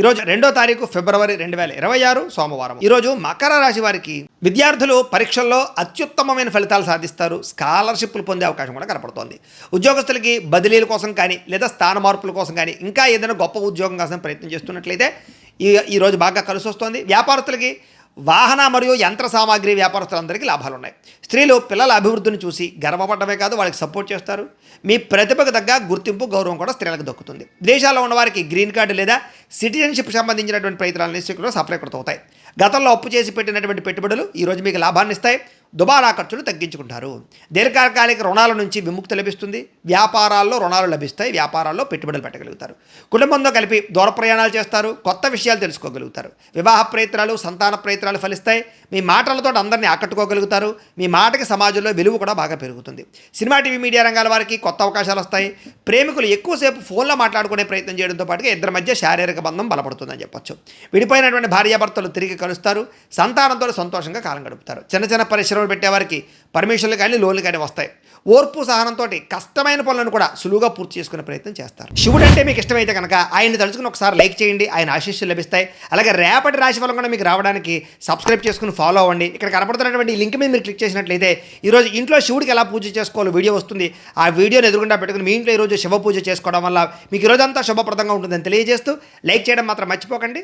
ఈరోజు 2వ తారీఖు ఫిబ్రవరి 2026 సోమవారం. ఈరోజు మకర రాశి వారికి విద్యార్థులు పరీక్షల్లో అత్యుత్తమమైన ఫలితాలు సాధిస్తారు. స్కాలర్షిప్లు పొందే అవకాశం కూడా కనపడుతోంది. ఉద్యోగస్తులకి బదిలీల కోసం కానీ లేదా స్థాన మార్పుల కోసం కానీ ఇంకా ఏదైనా గొప్ప ఉద్యోగం కోసం ప్రయత్నం చేస్తున్నట్లయితే ఈరోజు బాగా కలిసి వస్తుంది. వ్యాపారస్తులకి వాహన మరియు యంత్ర సామాగ్రి వ్యాపారస్తులందరికీ లాభాలు ఉన్నాయి. స్త్రీలు పిల్లల అభివృద్ధిని చూసి గర్వపడమే కాదు వాళ్ళకి సపోర్ట్ చేస్తారు. మీ ప్రతిభకు తగ్గ గుర్తింపు గౌరవం కూడా స్త్రీలకు దక్కుతుంది. దేశాల్లో ఉన్న వారికి గ్రీన్ కార్డు లేదా సిటిజన్షిప్ సంబంధించినటువంటి ప్రయత్నాలు నిశ్చితంగా సఫలీకృతం అవుతాయి. గతంలో అప్పు చేసి పెట్టినటువంటి పెట్టుబడులు ఈరోజు మీకు లాభాన్ని ఇస్తాయి. దుబారా ఖర్చులు తగ్గించుకుంటారు. దీర్ఘకాలిక రుణాల నుంచి విముక్తి లభిస్తుంది. వ్యాపారాల్లో రుణాలు లభిస్తాయి. వ్యాపారాల్లో పెట్టుబడులు పెట్టగలుగుతారు. కుటుంబంతో కలిపి దూర ప్రయాణాలు చేస్తారు. కొత్త విషయాలు తెలుసుకోగలుగుతారు. వివాహ ప్రయత్నాలు సంతాన ప్రయత్నాలు ఫలిస్తాయి. మీ మాటలతో అందరినీ ఆకట్టుకోగలుగుతారు. మీ మాటకి సమాజంలో విలువ కూడా బాగా పెరుగుతుంది. సినిమా టీవీ మీడియా రంగాల వారికి కొత్త అవకాశాలు వస్తాయి. ప్రేమికులు ఎక్కువసేపు ఫోన్లో మాట్లాడుకునే ప్రయత్నం చేయడంతో పాటుగా ఇద్దరి మధ్య శారీరక బంధం బలపడుతుందని చెప్పొచ్చు. విడిపోయినటువంటి భార్యాభర్తలు తిరిగి కలుస్తారు. సంతానంతో సంతోషంగా కాలం గడుపుతారు. చిన్న చిన్న పరిశ్రమలు పెట్టేవారికి పర్మిషన్లు కానీ లోన్లు కానీ వస్తాయి. ఓర్పు సహనంతో కష్టమైన పనులను కూడా సులువుగా పూర్తి చేసుకునే ప్రయత్నం చేస్తారు. శివుడు అంటే మీకు ఇష్టమైతే కనుక ఆయన్ని తలుచుకుని ఒకసారి లైక్ చేయండి. ఆయన ఆశీస్సులు లభిస్తాయి. అలాగే రేపటి రాశి ఫలం కూడా మీకు రావడానికి సబ్స్క్రైబ్ చేసుకుని ఫాలో అవ్వండి. ఇక్కడ కనపడుతున్నటువంటి ఈ లింక్ మీద మీరు క్లిక్ చేసినట్లయితే ఈరోజు ఇంట్లో శివుడికి ఎలా పూజ చేసుకోవాలో వీడియో వస్తుంది. ఆ వీడియోని ఎదురుగుండా పెట్టుకుని మీ ఇంట్లో ఈరోజు శివ పూజ చేసుకోవడం వల్ల మీకు ఈరోజంతా శుభప్రదంగా ఉంటుందని తెలియజేస్తూ లైక్ చేయడం మాత్రం మర్చిపోకండి.